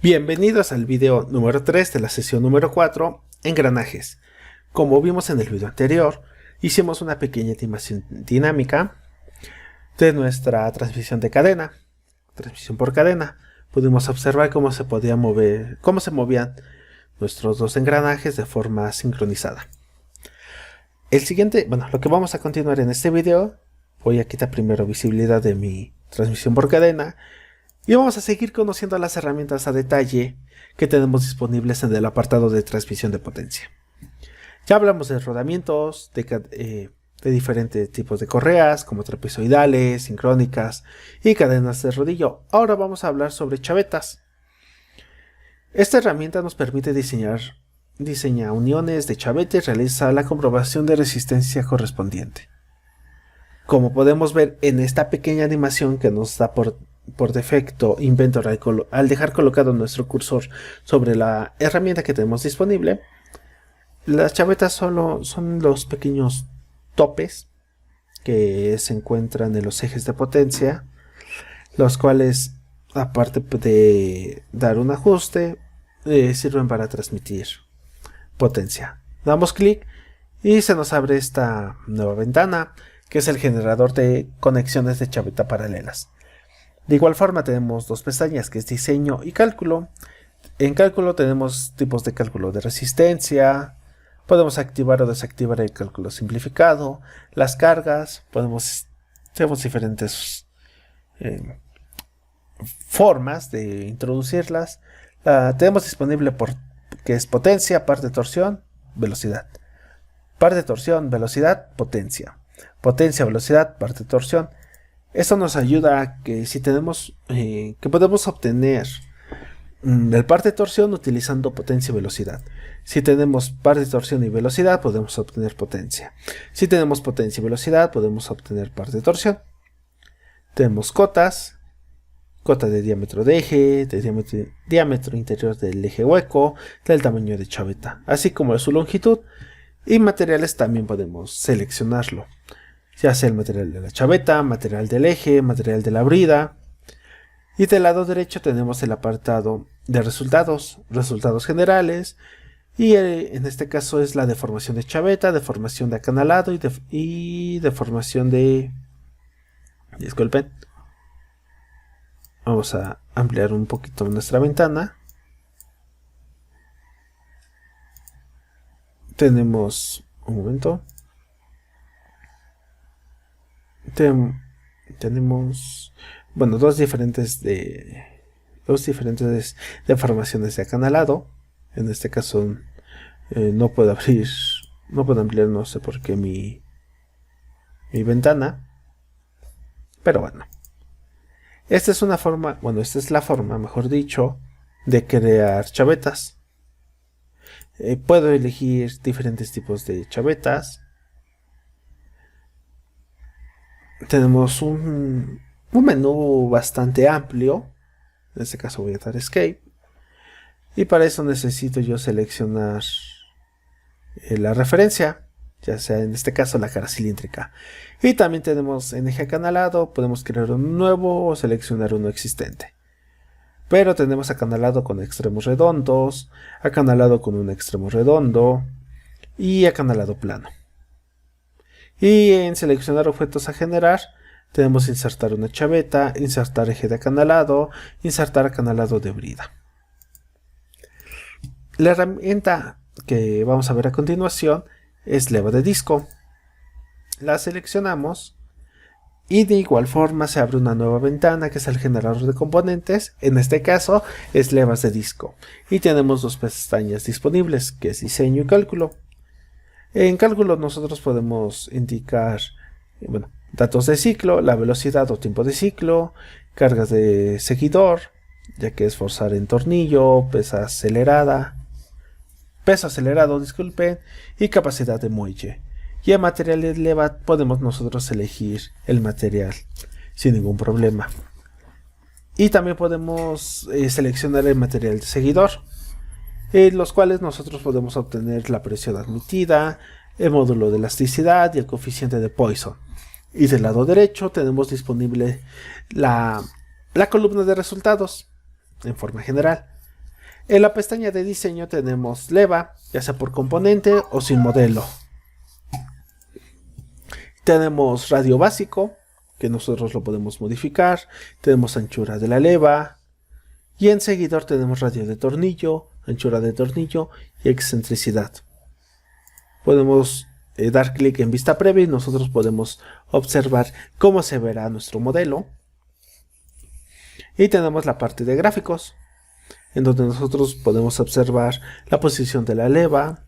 Bienvenidos al video número 3 de la sesión número 4, engranajes. Como vimos en el video anterior, hicimos una pequeña animación dinámica de nuestra transmisión de cadena, transmisión por cadena. Pudimos observar cómo se podía mover, cómo se movían nuestros dos engranajes de forma sincronizada. Lo que vamos a continuar en este video, voy a quitar primero visibilidad de mi transmisión por cadena. Y vamos a seguir conociendo las herramientas a detalle que tenemos disponibles en el apartado de transmisión de potencia. Ya hablamos de rodamientos, de diferentes tipos de correas, como trapezoidales, sincrónicas y cadenas de rodillo. Ahora vamos a hablar sobre chavetas. Esta herramienta nos permite diseñar uniones de chaveta y realiza la comprobación de resistencia correspondiente. Como podemos ver en esta pequeña animación que nos da por defecto Inventor al dejar colocado nuestro cursor sobre la herramienta que tenemos disponible, las chavetas son los pequeños topes que se encuentran en los ejes de potencia, los cuales, aparte de dar un ajuste, sirven para transmitir potencia. Damos clic y se nos abre esta nueva ventana, que es el generador de conexiones de chaveta paralelas. De igual forma tenemos dos pestañas, que es diseño y cálculo. En cálculo tenemos tipos de cálculo de resistencia, podemos activar o desactivar el cálculo simplificado, las cargas, tenemos diferentes formas de introducirlas. Tenemos disponible que es potencia, par de torsión, velocidad. Par de torsión, velocidad, potencia. Potencia, velocidad, par de torsión. Esto nos ayuda a que si tenemos que podemos obtener el par de torsión utilizando potencia y velocidad. Si tenemos par de torsión y velocidad, podemos obtener potencia. Si tenemos potencia y velocidad, podemos obtener par de torsión. Tenemos cotas, cota de diámetro de eje, de diámetro interior del eje hueco, del tamaño de chaveta, así como de su longitud. Y materiales también podemos seleccionarlo, ya sea el material de la chaveta, material del eje, material de la brida. Y del lado derecho tenemos el apartado de resultados generales. Y en este caso es la deformación de chaveta, deformación de acanalado y deformación de... Disculpen. Vamos a ampliar un poquito nuestra ventana. Tenemos... un momento. Tenemos dos diferentes deformaciones de acanalado. En este caso no puedo ampliar, no sé por qué mi ventana, pero bueno, esta es la forma, mejor dicho, de crear chavetas. Puedo elegir diferentes tipos de chavetas. Tenemos un menú bastante amplio. En este caso voy a dar Escape. Y para eso necesito yo seleccionar la referencia, ya sea en este caso la cara cilíndrica. Y también tenemos en eje acanalado, podemos crear uno nuevo o seleccionar uno existente. Pero tenemos acanalado con extremos redondos, acanalado con un extremo redondo y acanalado plano. Y en seleccionar objetos a generar, tenemos insertar una chaveta, insertar eje de acanalado, insertar acanalado de brida. La herramienta que vamos a ver a continuación es leva de disco. La seleccionamos y de igual forma se abre una nueva ventana, que es el generador de componentes. En este caso es levas de disco. Y tenemos dos pestañas disponibles, que es diseño y cálculo. En cálculo nosotros podemos indicar datos de ciclo, la velocidad o tiempo de ciclo, cargas de seguidor, ya que es forzar en tornillo, peso acelerado, y capacidad de muelle. Y en material de leva podemos nosotros elegir el material sin ningún problema. Y también podemos seleccionar el material de seguidor, los cuales nosotros podemos obtener la presión admitida, el módulo de elasticidad y el coeficiente de Poisson. Y del lado derecho tenemos disponible la columna de resultados en forma general. En la pestaña de diseño tenemos leva, ya sea por componente o sin modelo. Tenemos radio básico, que nosotros lo podemos modificar. Tenemos anchura de la leva. Y en seguidor tenemos radio de tornillo, anchura de tornillo y excentricidad. Podemos dar clic en vista previa y nosotros podemos observar cómo se verá nuestro modelo. Y tenemos la parte de gráficos, en donde nosotros podemos observar la posición de la leva.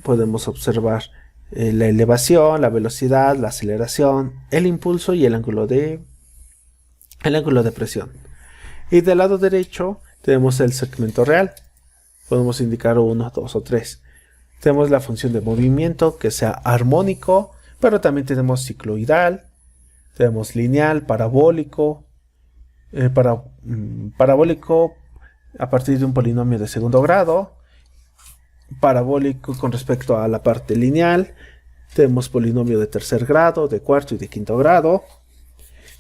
Podemos observar la elevación, la velocidad, la aceleración, el impulso y el ángulo de presión. Y del lado derecho tenemos el segmento real. Podemos indicar 1, 2 o 3. Tenemos la función de movimiento, que sea armónico, pero también tenemos cicloidal, tenemos lineal, parabólico, parabólico a partir de un polinomio de segundo grado, parabólico con respecto a la parte lineal. Tenemos polinomio de tercer grado, de cuarto y de quinto grado.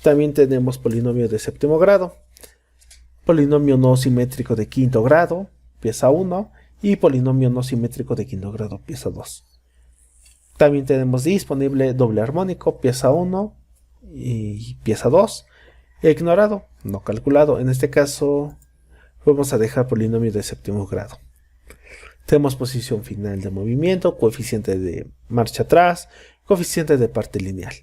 También tenemos polinomio de séptimo grado, polinomio no simétrico de quinto grado, pieza 1, y polinomio no simétrico de quinto grado, pieza 2. También tenemos disponible doble armónico, pieza 1 y pieza 2. Ignorado, no calculado. En este caso vamos a dejar polinomio de séptimo grado. Tenemos posición final de movimiento, coeficiente de marcha atrás, coeficiente de parte lineal.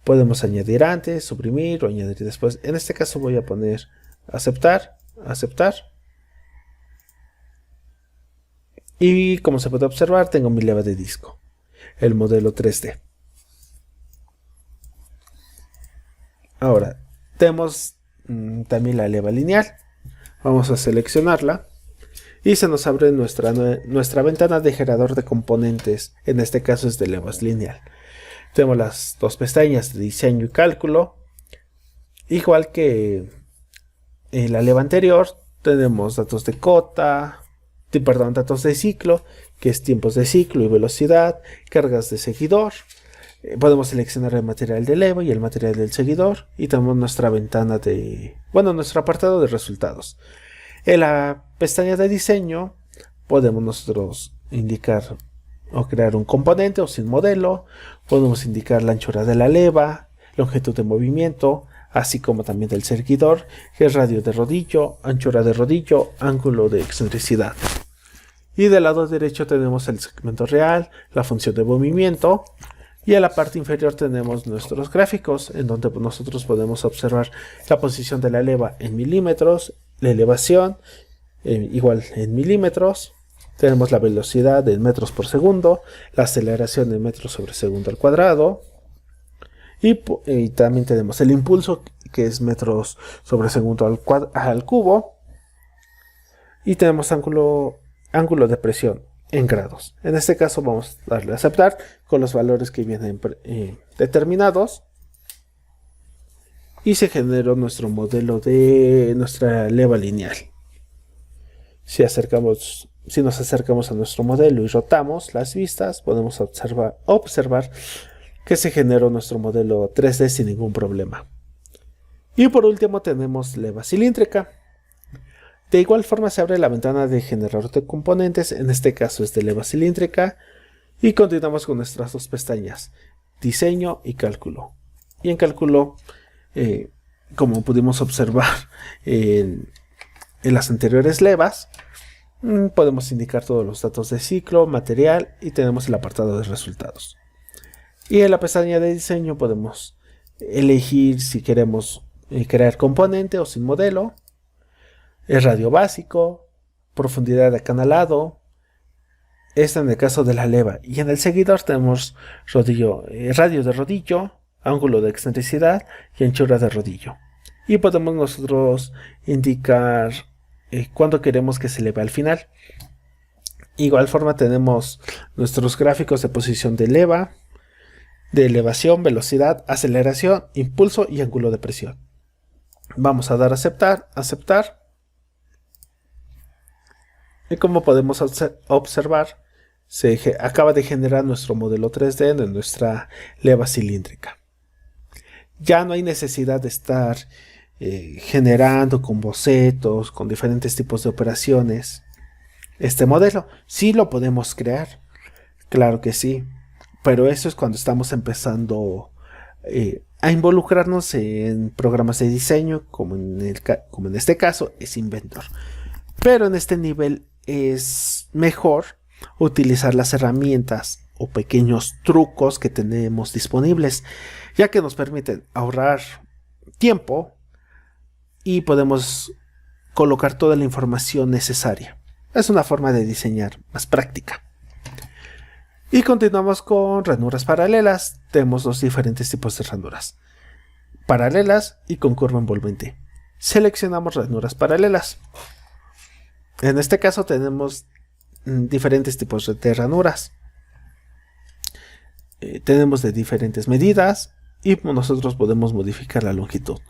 Podemos añadir antes, suprimir o añadir después. En este caso voy a poner aceptar, aceptar. Y como se puede observar, tengo mi leva de disco, el modelo 3D. Ahora, tenemos también la leva lineal. Vamos a seleccionarla. Y se nos abre nuestra ventana de generador de componentes. En este caso es de levas lineal. Tenemos las dos pestañas de diseño y cálculo. Igual que en la leva anterior, tenemos datos de cota, datos de ciclo, que es tiempos de ciclo y velocidad, cargas de seguidor. Podemos seleccionar el material de leva y el material del seguidor. Y tenemos nuestra ventana nuestro apartado de resultados. En la pestaña de diseño podemos nosotros indicar o crear un componente o sin modelo. Podemos indicar la anchura de la leva, longitud de movimiento, así como también del seguidor, que es radio de rodillo, anchura de rodillo, ángulo de excentricidad. Y del lado derecho tenemos el segmento real, la función de movimiento. Y en la parte inferior tenemos nuestros gráficos, en donde nosotros podemos observar la posición de la leva en milímetros, la elevación igual en milímetros. Tenemos la velocidad en metros por segundo, la aceleración en metros sobre segundo al cuadrado. Y también tenemos el impulso, que es metros sobre segundo al cubo. Y tenemos ángulo de presión en grados. En este caso vamos a darle a aceptar con los valores que vienen determinados. Y se generó nuestro modelo de nuestra leva lineal. Si nos acercamos a nuestro modelo y rotamos las vistas, podemos observar que se generó nuestro modelo 3D sin ningún problema. Y por último tenemos leva cilíndrica. De igual forma se abre la ventana de generador de componentes, en este caso es de leva cilíndrica, y continuamos con nuestras dos pestañas, diseño y cálculo. Y en cálculo, como pudimos observar en las anteriores levas, podemos indicar todos los datos de ciclo, material y tenemos el apartado de resultados. Y en la pestaña de diseño podemos elegir si queremos crear componente o sin modelo. El radio básico, profundidad de acanalado, en el caso de la leva. Y en el seguidor tenemos radio de rodillo, ángulo de excentricidad y anchura de rodillo. Y podemos nosotros indicar cuándo queremos que se eleve al final. Igual forma tenemos nuestros gráficos de posición de leva, de elevación, velocidad, aceleración, impulso y ángulo de presión. Vamos a dar a aceptar. Y como podemos observar, se acaba de generar nuestro modelo 3D de nuestra leva cilíndrica. Ya no hay necesidad de estar generando con bocetos, con diferentes tipos de operaciones. Este modelo sí lo podemos crear, claro que sí, pero eso es cuando estamos empezando a involucrarnos en programas de diseño, como en este caso es Inventor. Pero en este nivel es mejor utilizar las herramientas o pequeños trucos que tenemos disponibles, ya que nos permiten ahorrar tiempo y podemos colocar toda la información necesaria. Es una forma de diseñar más práctica. Y continuamos con ranuras paralelas. Tenemos dos diferentes tipos de ranuras: paralelas y con curva envolvente. Seleccionamos ranuras paralelas. En este caso tenemos diferentes tipos de ranuras. Tenemos de diferentes medidas y nosotros podemos modificar la longitud.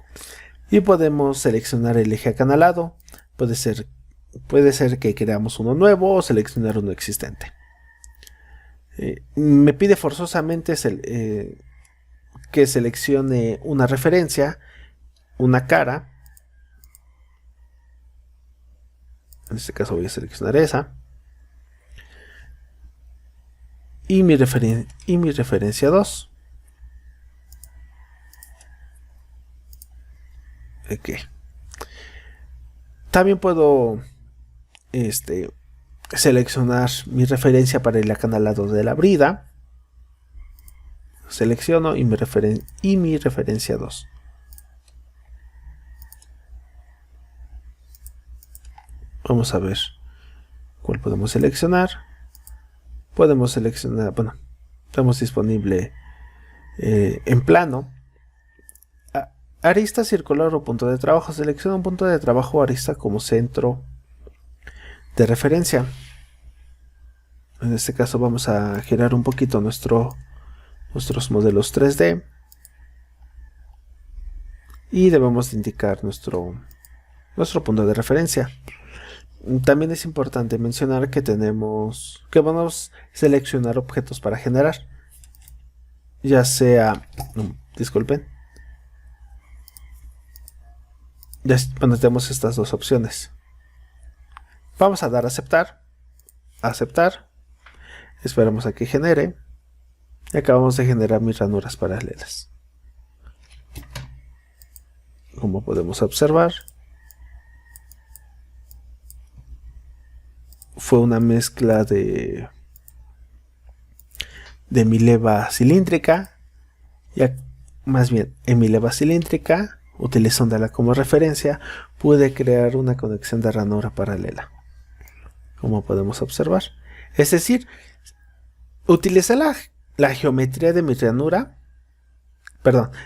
Y podemos seleccionar el eje acanalado. Puede ser que creamos uno nuevo o seleccionar uno existente. Me pide forzosamente que seleccione una referencia, una cara. En este caso voy a seleccionar esa. Y mi referencia 2. Ok. También puedo seleccionar mi referencia para el acanalado de la brida. Selecciono y mi referencia 2. Vamos a ver cuál podemos seleccionar. Podemos seleccionar, bueno, tenemos disponible en plano. Arista circular o punto de trabajo. Selecciona un punto de trabajo o arista como centro de referencia. En este caso vamos a girar un poquito nuestros modelos 3D y debemos de indicar nuestro punto de referencia. También es importante mencionar que vamos a seleccionar objetos para generar, ya sea, disculpen, tenemos estas dos opciones. Vamos a dar a aceptar, esperamos a que genere y acabamos de generar mis ranuras paralelas. Como podemos observar, fue una mezcla de mi leva cilíndrica, más bien en mi leva cilíndrica, utilizándola como referencia, pude crear una conexión de ranura paralela, como podemos observar. Es decir, utilicé la geometría de mi ranura,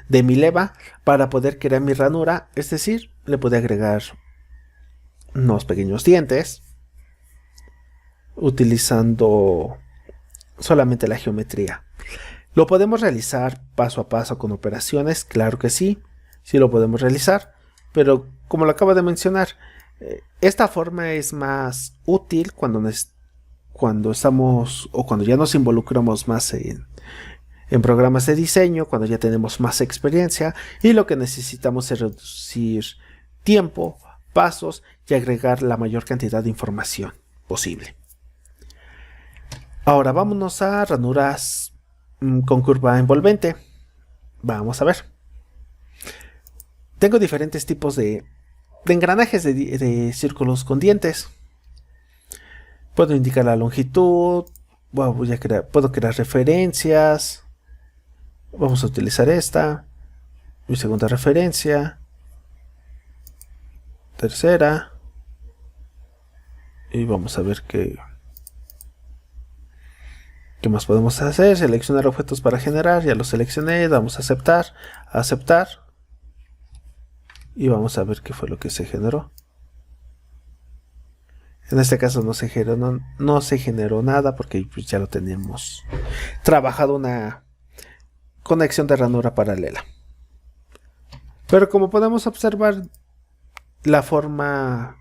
de mi leva, para poder crear mi ranura. Es decir, le pude agregar unos pequeños dientes utilizando solamente la geometría. ¿Lo podemos realizar paso a paso con operaciones? Claro que sí, sí lo podemos realizar, pero como lo acabo de mencionar, esta forma es más útil cuando estamos o cuando ya nos involucramos más en programas de diseño, cuando ya tenemos más experiencia y lo que necesitamos es reducir tiempo, pasos y agregar la mayor cantidad de información posible. Ahora vámonos a ranuras con curva envolvente. Vamos a ver. Tengo diferentes tipos de engranajes de círculos con dientes. Puedo indicar la longitud. Puedo crear referencias. Vamos a utilizar esta. Mi segunda referencia. Tercera. Y vamos a ver qué más podemos hacer. Seleccionar objetos para generar. Ya lo seleccioné. Damos a aceptar. Y vamos a ver qué fue lo que se generó. En este caso no se generó nada porque pues ya lo tenemos trabajado, una conexión de ranura paralela. Pero como podemos observar, la forma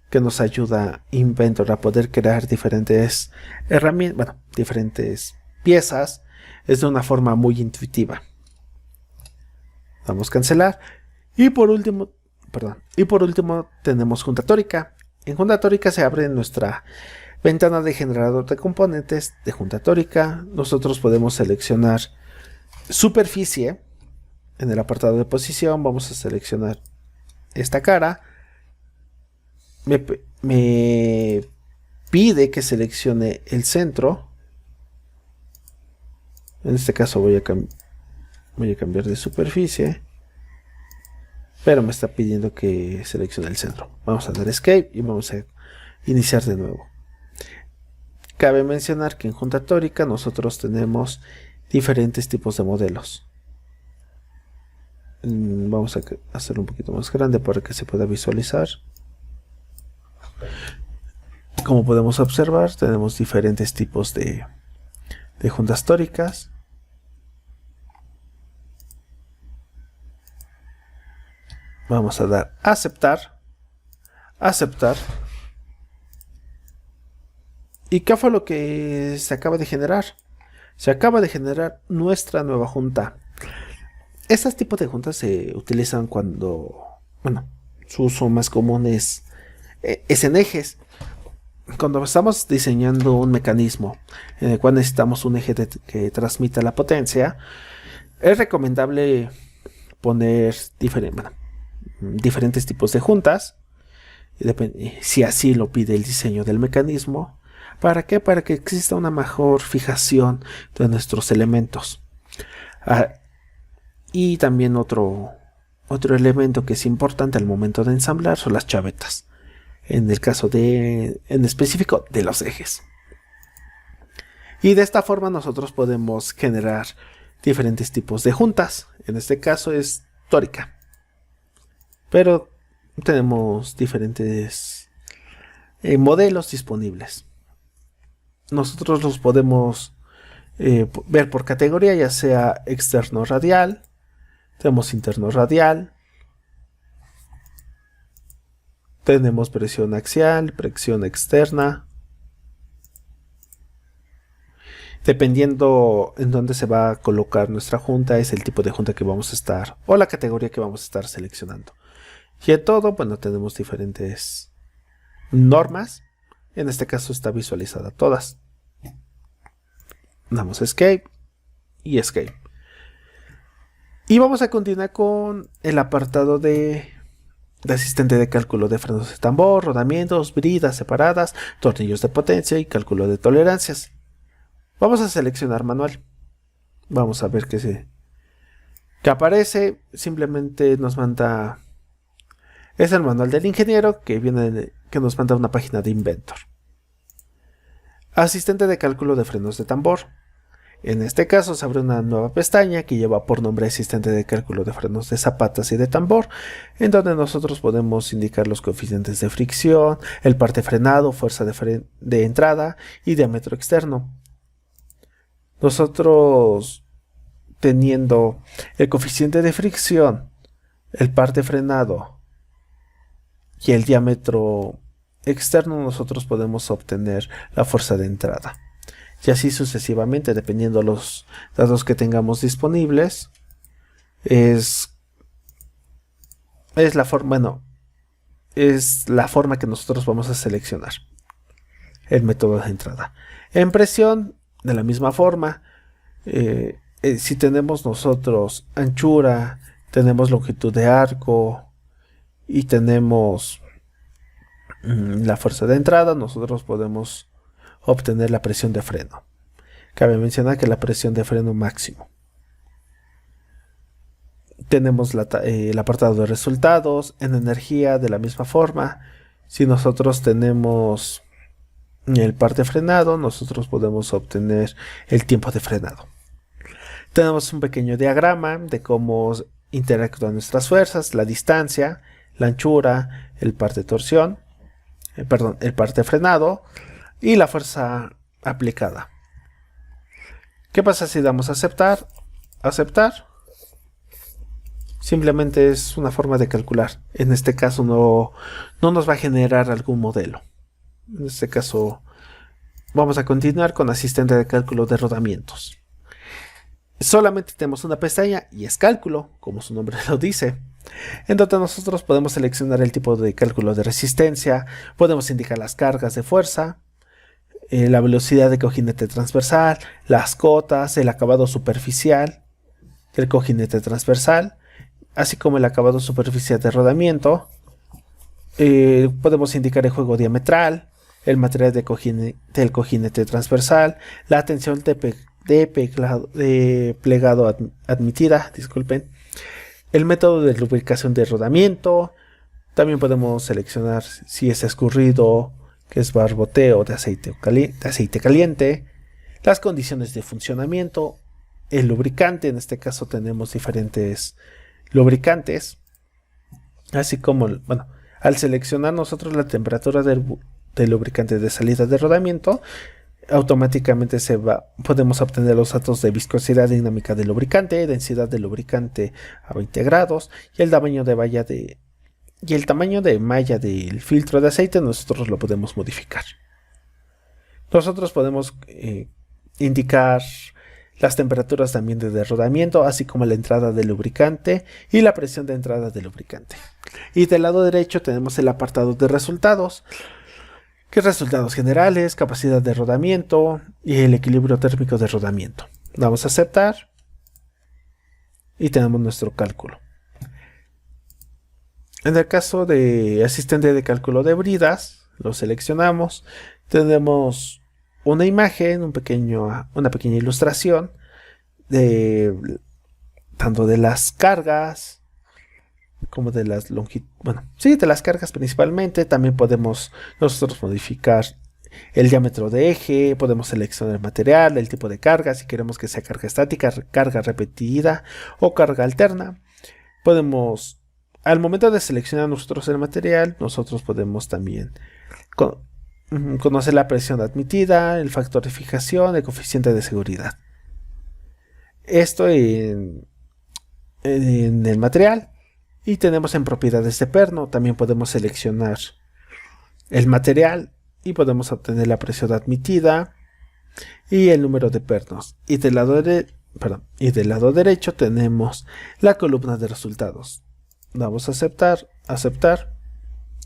que nos ayuda Inventor a poder crear diferentes herramientas, diferentes piezas, es de una forma muy intuitiva. Vamos a cancelar. Y por último, perdón. Y por último tenemos junta tórica. En junta tórica se abre nuestra ventana de generador de componentes de junta tórica. Nosotros podemos seleccionar superficie. En el apartado de posición vamos a seleccionar esta cara. Me pide que seleccione el centro. En este caso voy a cambiar de superficie, pero me está pidiendo que seleccione el centro. Vamos a dar escape y vamos a iniciar de nuevo. Cabe mencionar que en junta tórica nosotros tenemos diferentes tipos de modelos. Vamos a hacerlo un poquito más grande para que se pueda visualizar. Como podemos observar, tenemos diferentes tipos de juntas tóricas. Vamos a dar aceptar. Aceptar. ¿Y qué fue lo que se acaba de generar? Se acaba de generar nuestra nueva junta. Estos tipos de juntas se utilizan cuando, bueno, su uso más común es en ejes. Cuando estamos diseñando un mecanismo en el cual necesitamos un eje que transmita la potencia, es recomendable poner diferentes tipos de juntas, si así lo pide el diseño del mecanismo. ¿Para qué? Para que exista una mejor fijación de nuestros elementos. Y también otro elemento que es importante al momento de ensamblar son las chavetas. En el caso en específico de los ejes. Y de esta forma nosotros podemos generar diferentes tipos de juntas. En este caso es tórica. Pero tenemos diferentes modelos disponibles. Nosotros los podemos ver por categoría, ya sea externo radial, tenemos interno radial, tenemos presión axial, presión externa. Dependiendo en dónde se va a colocar nuestra junta, es el tipo de junta que vamos a estar, o la categoría que vamos a estar seleccionando. Y en todo, bueno, tenemos diferentes normas. En este caso está visualizada todas. Damos escape y escape. Y vamos a continuar con el apartado de asistente de cálculo de frenos de tambor, rodamientos, bridas separadas, tornillos de potencia y cálculo de tolerancias. Vamos a seleccionar manual. Vamos a ver que aparece. Simplemente nos manda. Es el manual del ingeniero que nos manda una página de Inventor. Asistente de cálculo de frenos de tambor. En este caso se abre una nueva pestaña que lleva por nombre Asistente de cálculo de frenos de zapatas y de tambor, en donde nosotros podemos indicar los coeficientes de fricción, el par de frenado, fuerza de entrada y diámetro externo. Nosotros, teniendo el coeficiente de fricción, el par de frenado y el diámetro externo, nosotros podemos obtener la fuerza de entrada. Y así sucesivamente, dependiendo los datos que tengamos disponibles. Es la forma que nosotros vamos a seleccionar el método de entrada. En presión, de la misma forma, si tenemos nosotros anchura, tenemos longitud de arco y tenemos la fuerza de entrada, nosotros podemos obtener la presión de freno. Cabe mencionar que la presión de freno máximo. Tenemos el apartado de resultados. En energía, de la misma forma, si nosotros tenemos el par de frenado, nosotros podemos obtener el tiempo de frenado. Tenemos un pequeño diagrama de cómo interactúan nuestras fuerzas, la distancia, la anchura, el par de torsión, el par de frenado y la fuerza aplicada. ¿Qué pasa si damos a aceptar? Aceptar. Simplemente es una forma de calcular. En este caso no nos va a generar algún modelo. En este caso vamos a continuar con asistente de cálculo de rodamientos. Solamente tenemos una pestaña y es cálculo, como su nombre lo dice. en donde nosotros podemos seleccionar el tipo de cálculo de resistencia, podemos indicar las cargas de fuerza, la velocidad de cojinete transversal, las cotas, el acabado superficial del cojinete transversal, así como el acabado superficial de rodamiento. Podemos indicar el juego diametral, el material del cojinete transversal, la tensión de plegado admitida, disculpen, el método de lubricación de rodamiento. También podemos seleccionar si es escurrido, que es barboteo de aceite caliente, las condiciones de funcionamiento, el lubricante. En este caso tenemos diferentes lubricantes, así como, bueno, al seleccionar nosotros la temperatura del lubricante de salida de rodamiento, automáticamente podemos obtener los datos de viscosidad dinámica del lubricante, densidad del lubricante a 20 grados y el tamaño de malla del filtro de aceite. Nosotros lo podemos modificar. Nosotros podemos indicar las temperaturas también de rodamiento, así como la entrada del lubricante y la presión de entrada del lubricante. Y del lado derecho tenemos el apartado de resultados, que es resultados generales, capacidad de rodamiento y el equilibrio térmico de rodamiento. Damos a aceptar y tenemos nuestro cálculo. En el caso de asistente de cálculo de bridas, lo seleccionamos. Tenemos una imagen, una pequeña ilustración tanto de las cargas como de las de las cargas principalmente. También podemos nosotros modificar el diámetro de eje, podemos seleccionar el material, el tipo de carga, si queremos que sea carga estática, carga repetida o carga alterna. Al momento de seleccionar nosotros el material, nosotros podemos también conocer la presión admitida, el factor de fijación, el coeficiente de seguridad. Esto en el material. Y tenemos en propiedades de perno, también podemos seleccionar el material y podemos obtener la presión admitida y el número de pernos. Y del lado derecho tenemos la columna de resultados. Damos a aceptar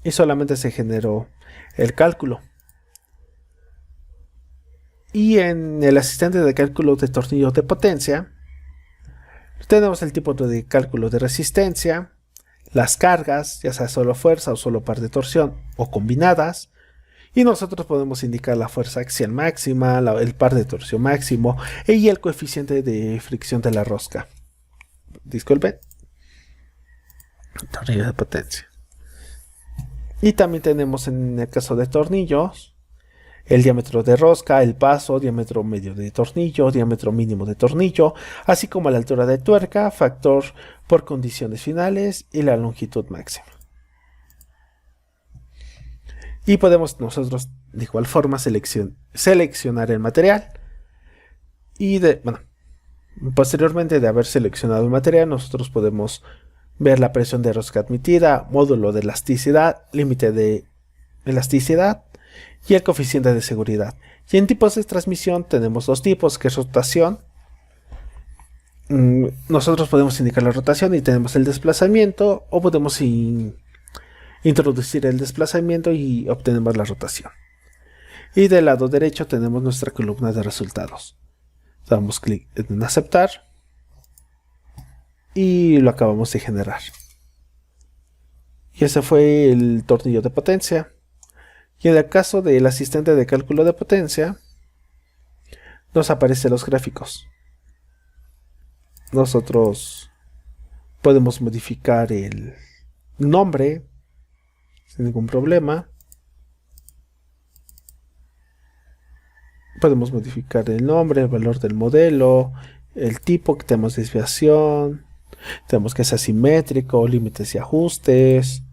y solamente se generó el cálculo. Y en el asistente de cálculo de tornillos de potencia tenemos el tipo de cálculo de resistencia, las cargas, ya sea solo fuerza o solo par de torsión o combinadas, y nosotros podemos indicar la fuerza axial máxima, el par de torsión máximo y el coeficiente de fricción de la rosca. Disculpen. Tornillo de potencia. Y también tenemos en el caso de tornillos el diámetro de rosca, el paso, diámetro medio de tornillo, diámetro mínimo de tornillo, así como la altura de tuerca, factor por condiciones finales y la longitud máxima. Y podemos nosotros de igual forma seleccionar el material. Y posteriormente de haber seleccionado el material, nosotros podemos ver la presión de rosca admitida, módulo de elasticidad, límite de elasticidad y el coeficiente de seguridad. Y en tipos de transmisión tenemos dos tipos, que es rotación. Nosotros podemos indicar la rotación y tenemos el desplazamiento, o podemos introducir el desplazamiento y obtenemos la rotación. Y del lado derecho tenemos nuestra columna de resultados. Damos clic en aceptar y lo acabamos de generar. Y ese fue el tornillo de potencia. Y en el caso del asistente de cálculo de potencia, nos aparecen los gráficos. Nosotros podemos modificar el nombre sin ningún problema. Podemos modificar el nombre, el valor del modelo, el tipo, que tenemos desviación, tenemos que sea simétrico, límites y ajustes.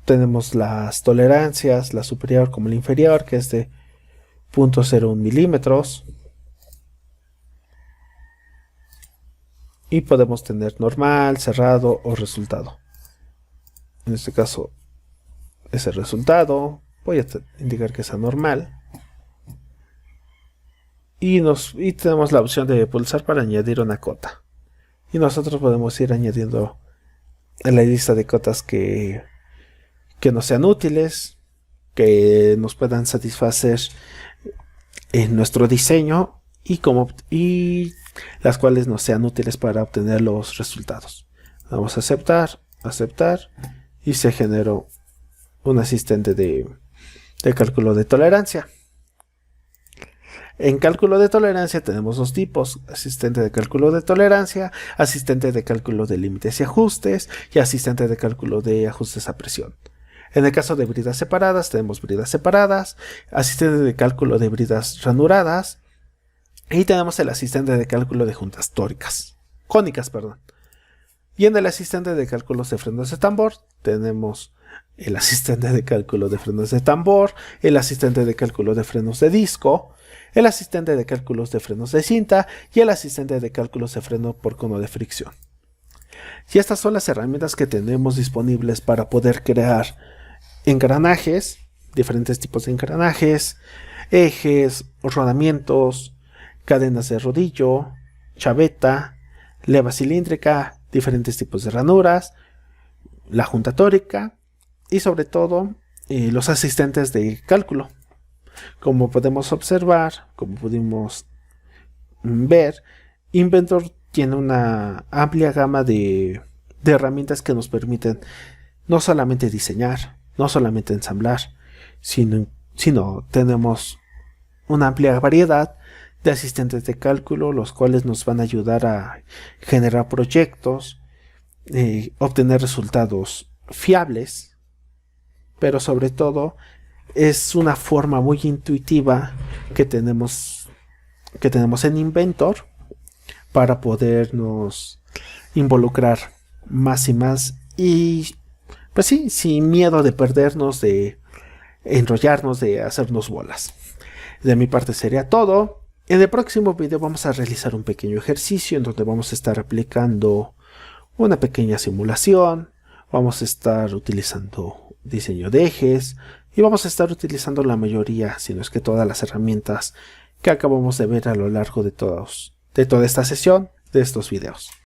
Tenemos las tolerancias, la superior como la inferior, que es de 0.01 milímetros. Y podemos tener normal, cerrado o resultado. En este caso es el resultado. Voy a indicar que sea normal. Y tenemos la opción de pulsar para añadir una cota. Y nosotros podemos ir añadiendo la lista de cotas que nos sean útiles, que nos puedan satisfacer en nuestro diseño y las cuales nos sean útiles para obtener los resultados. Vamos a aceptar y se generó un asistente de cálculo de tolerancia. En cálculo de tolerancia tenemos dos tipos: asistente de cálculo de tolerancia, asistente de cálculo de límites y ajustes y asistente de cálculo de ajustes a presión. En el caso de bridas separadas tenemos bridas separadas, asistente de cálculo de bridas ranuradas y tenemos el asistente de cálculo de juntas cónicas. Y en el asistente de cálculos de frenos de tambor tenemos el asistente de cálculo de frenos de tambor, el asistente de cálculo de frenos de disco, el asistente de cálculos de frenos de cinta y el asistente de cálculos de freno por cono de fricción. Y estas son las herramientas que tenemos disponibles para poder crear engranajes, diferentes tipos de engranajes, ejes, rodamientos, cadenas de rodillo, chaveta, leva cilíndrica, diferentes tipos de ranuras, la junta tórica y sobre todo los asistentes de cálculo. Como podemos observar, como pudimos ver, Inventor tiene una amplia gama de herramientas que nos permiten no solamente diseñar, no solamente ensamblar, sino tenemos una amplia variedad de asistentes de cálculo, los cuales nos van a ayudar a generar proyectos, obtener resultados fiables, pero sobre todo es una forma muy intuitiva que tenemos en Inventor para podernos involucrar más y más y pues sí, sin miedo de perdernos, de enrollarnos, de hacernos bolas. De mi parte sería todo. En el próximo video vamos a realizar un pequeño ejercicio en donde vamos a estar aplicando una pequeña simulación, vamos a estar utilizando diseño de ejes y vamos a estar utilizando la mayoría, si no es que todas las herramientas que acabamos de ver a lo largo de toda esta sesión de estos videos.